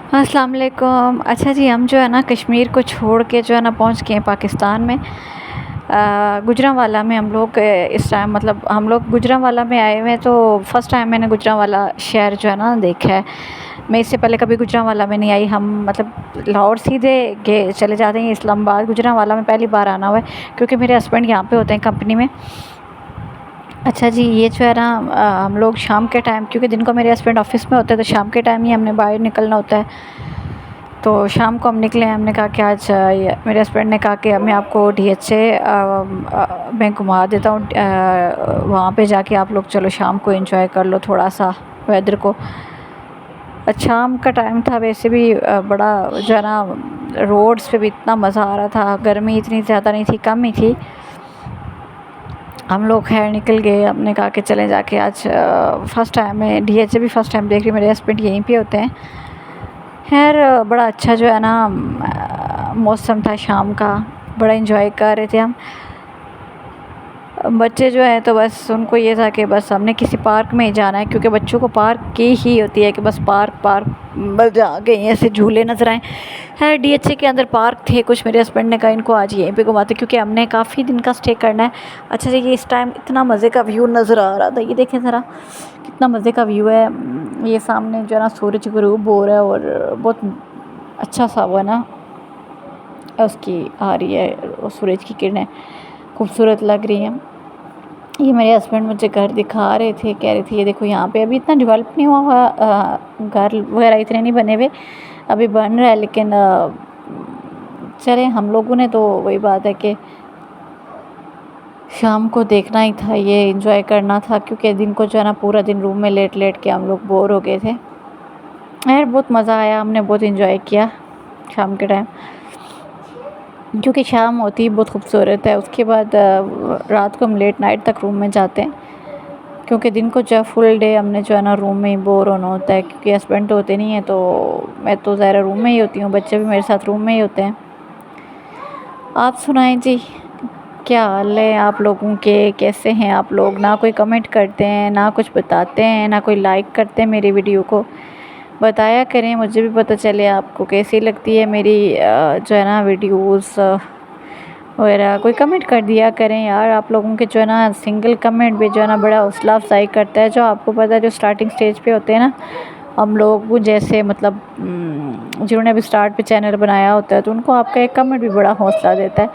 अस्सलाम वालेकुम। अच्छा जी, हम जो है ना कश्मीर को छोड़ के जो है ना पहुंच गए हैं पाकिस्तान में। गुजरांवाला में हम लोग इस टाइम मतलब हम लोग गुजरांवाला में आए हुए हैं, तो फ़र्स्ट टाइम मैंने गुजरांवाला शहर जो है ना देखा है। मैं इससे पहले कभी गुजरांवाला में नहीं आई। हम मतलब लाहौर सीधे गए चले जाते हैं इस्लामाबाद। गुजरांवाला में पहली बार आना हुआ है क्योंकि मेरे हस्बैंड यहाँ पे होते हैं कंपनी में। अच्छा जी, ये जो है ना हम लोग शाम के टाइम, क्योंकि दिन को मेरे हस्बैंड ऑफिस में होते हैं, तो शाम के टाइम ही हमने बाहर निकलना होता है। तो शाम को हम निकले। हमने कहा कि आज मेरे हस्बैंड ने कहा कि मैं आपको DHA मैं घुमा देता हूँ, वहाँ पे जाके आप लोग चलो शाम को एंजॉय कर लो थोड़ा सा वेदर को। शाम का टाइम था, वैसे भी बड़ा जो है ना रोड्स पे भी इतना मज़ा आ रहा था। गर्मी इतनी ज़्यादा नहीं थी, कम ही थी। हम लोग खैर निकल गए। हमने कहा कि चलें जाके आज फ़र्स्ट टाइम मैं DHA भी फ़र्स्ट टाइम देख रही। मेरे हस्बैंड यहीं पे होते हैं। खैर बड़ा अच्छा जो है ना मौसम था शाम का, बड़ा एंजॉय कर रहे थे हम। बच्चे जो हैं तो बस उनको ये था कि बस हमने किसी पार्क में ही जाना है, क्योंकि बच्चों को पार्क की ही होती है कि बस पार्क पार्क बस जा के ऐसे झूले नजर आए। खैर DHA के अंदर पार्क थे कुछ। मेरे हस्बैंड ने कहा इनको आज यहीं पे घुमाते, क्योंकि हमने काफ़ी दिन का स्टे करना है। अच्छा जी, ये इस टाइम इतना मज़े का व्यू नज़र आ रहा था, ये देखें ज़रा कितना मज़े का व्यू है। ये सामने जो है ना सूरज गुरूब हो रहा है और बहुत अच्छा सा वो है ना उसकी आ रही है सूरज की किरणें, खूबसूरत लग रही हैं। ये मेरे हस्बैंड मुझे घर दिखा रहे थे, कह रहे थे ये देखो यहाँ पे अभी इतना डेवलप नहीं हुआ हुआ, घर वगैरह इतने नहीं बने हुए, अभी बन रहा है। लेकिन चले हम लोगों ने तो वही बात है कि शाम को देखना ही था, ये एंजॉय करना था, क्योंकि दिन को जो है ना पूरा दिन रूम में लेट लेट के हम लोग बोर हो गए थे। यार बहुत मज़ा आया, हमने बहुत एंजॉय किया शाम के टाइम, क्योंकि शाम होती ही बहुत खूबसूरत है। उसके बाद रात को हम लेट नाइट तक रूम में जाते हैं, क्योंकि दिन को जो फुल डे हमने जो है ना रूम में ही बोर होना होता है, क्योंकि हस्बैंड तो होते नहीं है, तो मैं तो ज़्यादा रूम में ही होती हूँ, बच्चे भी मेरे साथ रूम में ही होते हैं। आप सुनाएं जी, क्या हाल है आप लोगों के, कैसे हैं आप लोग? ना कोई कमेंट करते हैं, ना कुछ बताते हैं, ना कोई लाइक करते हैं मेरी वीडियो को। बताया करें, मुझे भी पता चले आपको कैसी लगती है मेरी जो है ना वीडियोस वगैरह। कोई कमेंट कर दिया करें यार, आप लोगों के जो है ना सिंगल कमेंट भी जो है ना बड़ा हौसला अफजाई करता है। जो आपको पता है जो स्टार्टिंग स्टेज पे होते हैं ना हम लोग, जैसे मतलब जिन्होंने अभी स्टार्ट पे चैनल बनाया होता है, तो उनको आपका एक कमेंट भी बड़ा हौसला देता है।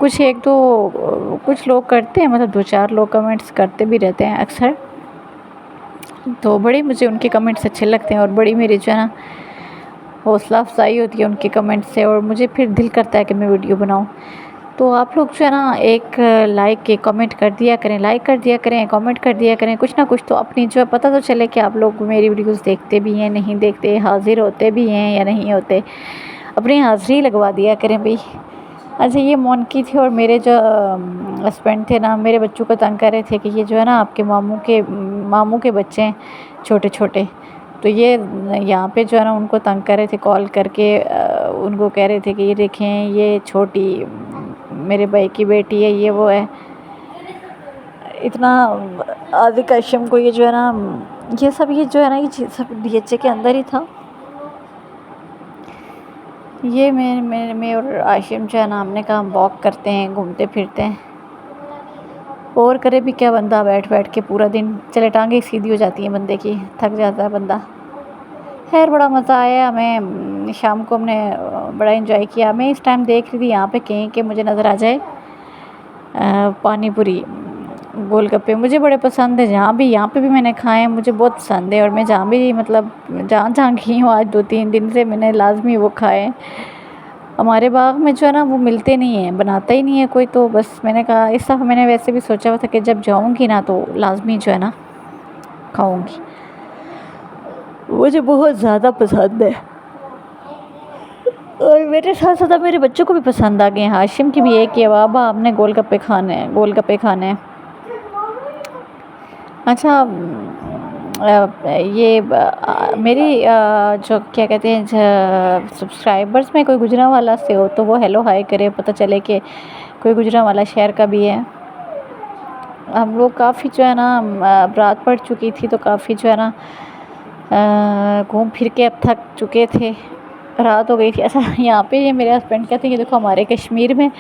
कुछ एक दो कुछ लोग करते हैं, मतलब 2-4 लोग कमेंट्स करते भी रहते हैं अक्सर, तो बड़ी मुझे उनके कमेंट्स अच्छे लगते हैं और बड़ी मेरी जो है ना हौसला अफजाई होती है उनके कमेंट से, और मुझे फिर दिल करता है कि मैं वीडियो बनाऊं। तो आप लोग जो है ना एक लाइक के कमेंट कर दिया करें, लाइक कर दिया करें, कमेंट कर दिया करें, कुछ ना कुछ तो अपनी जो है पता तो चले कि आप लोग मेरी वीडियोस देखते भी हैं नहीं देखते, हाजिर होते भी हैं या नहीं होते। अपनी हाज़िरी लगवा दिया करें भाई। अच्छा, ये मोनकी थी और मेरे जो हस्बैंड थे ना मेरे बच्चों को तंग कर रहे थे कि ये जो है ना आपके मामू के बच्चे हैं छोटे छोटे, तो ये यहाँ पे जो है ना उनको तंग कर रहे थे कॉल करके। उनको कह रहे थे कि ये देखें ये छोटी मेरे भाई की बेटी है, ये वो है। इतना आदिक आशम को ये जो है ना ये जो है ना ये सब DHA के अंदर ही था। ये मैं और आशिम जो है ना हमने कहा वॉक करते हैं, घूमते फिरते हैं, और करे भी क्या बंदा बैठ बैठ के पूरा दिन। चले टांगे सीधी हो जाती हैं बंदे की, थक जाता है बंदा। खैर बड़ा मज़ा आया हमें, शाम को हमने बड़ा एंजॉय किया। मैं इस टाइम देख रही थी यहाँ पे कहीं के मुझे नज़र आ जाए पानी पूरी गोलगप्पे, मुझे बड़े पसंद है। यहाँ पे भी मैंने खाए हैं, मुझे बहुत पसंद है। और मैं जहाँ भी मतलब जहाँ जहाँ गई हूँ आज 2-3 दिन से मैंने लाजमी वो खाए। हमारे बाग में जो है ना वो मिलते नहीं हैं, बनाता ही नहीं है कोई, तो बस मैंने कहा इस दफ़ा मैंने वैसे भी सोचा हुआ था कि जब जाऊँगी ना तो लाजमी जो है ना खाऊँगी, मुझे बहुत ज़्यादा पसंद है। और मेरे साथ साथ मेरे बच्चों को भी पसंद आ गए हैं। हाशिम की भी है कि बाबा आपने गोलगप्पे खाने हैं, गोलगप्पे खाने हैं। अच्छा ये मेरी जो क्या कहते हैं सब्सक्राइबर्स में कोई गुजरांवाला से हो तो वो हेलो हाय करे, पता चले कि कोई गुजरांवाला शहर का भी है। हम लोग काफ़ी जो है ना रात पड़ चुकी थी, तो काफ़ी जो है ना घूम फिर के अब थक चुके थे, रात हो गई थी। ऐसा यहाँ पे ये मेरे हस्बैंड कहते हैं कि देखो हमारे कश्मीर में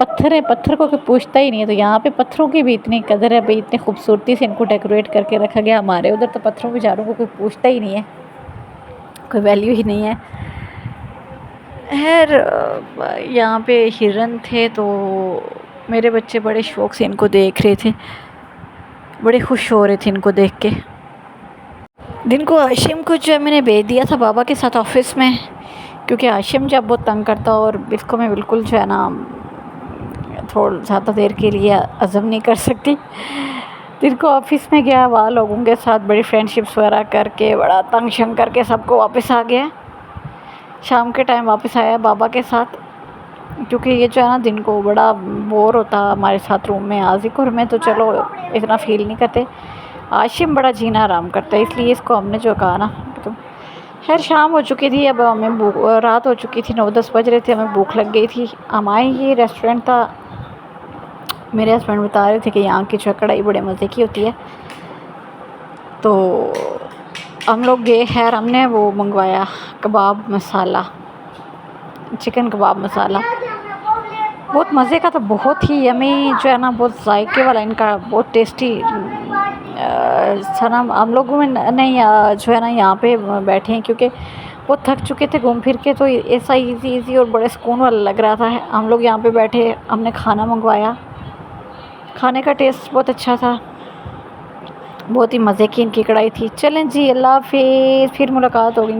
पत्थर है, पत्थर को कोई पूछता ही नहीं है, तो यहाँ पे पत्थरों की भी इतनी कदर है भाई, इतनी खूबसूरती से इनको डेकोरेट करके रखा गया। हमारे उधर तो पत्थरों बेचारों को कोई पूछता ही नहीं है, कोई वैल्यू ही नहीं है। खैर यहाँ पे हिरन थे तो मेरे बच्चे बड़े शौक़ से इनको देख रहे थे, बड़े खुश हो रहे थे इनको देख के। दिन को हाशिम को जो है मैंने भेज दिया था बाबा के साथ ऑफिस में, क्योंकि हाशिम जब बहुत तंग करता और इसको मैं बिल्कुल जो है ना थोड़ा ज़्यादा देर के लिए हज़म नहीं कर सकती। दिन को ऑफिस में गया, वहाँ लोगों के साथ बड़ी फ्रेंडशिप्स वगैरह करके बड़ा तंग शंग करके सबको वापस आ गया। शाम के टाइम वापस आया बाबा के साथ, क्योंकि ये जो है ना दिन को बड़ा बोर होता हमारे साथ रूम में। आज़िक और मैं तो चलो इतना फील नहीं करते, हाशिम बड़ा जीना आराम करता है, इसलिए इसको हमने जो कहा ना तो। खैर शाम हो चुकी थी, अब हमें रात हो चुकी थी, 9-10 बज रहे थे, हमें भूख लग गई थी। हम आए, ये रेस्टोरेंट था, मेरे हस्बैंड बता रहे थे कि यहाँ की जो कढ़ाई बड़े मज़े की होती है, तो हम लोग गए। खैर हमने वो मंगवाया कबाब मसाला, चिकन कबाब मसाला, बहुत मज़े का, तो बहुत ही यमी जो है ना, बहुत जायके वाला इनका, बहुत टेस्टी खाना। हम लोग में नहीं जो है ना यहाँ पे बैठे हैं क्योंकि बहुत थक चुके थे घूम फिर के, तो ऐसा इजी और बड़े सुकून वाला लग रहा था। हम लोग यहाँ पे बैठे, हमने खाना मंगवाया, खाने का टेस्ट बहुत अच्छा था, बहुत ही मज़े की इनकी कढ़ाई थी। चलें जी, अल्लाह हाफिज़, फिर मुलाकात होगी।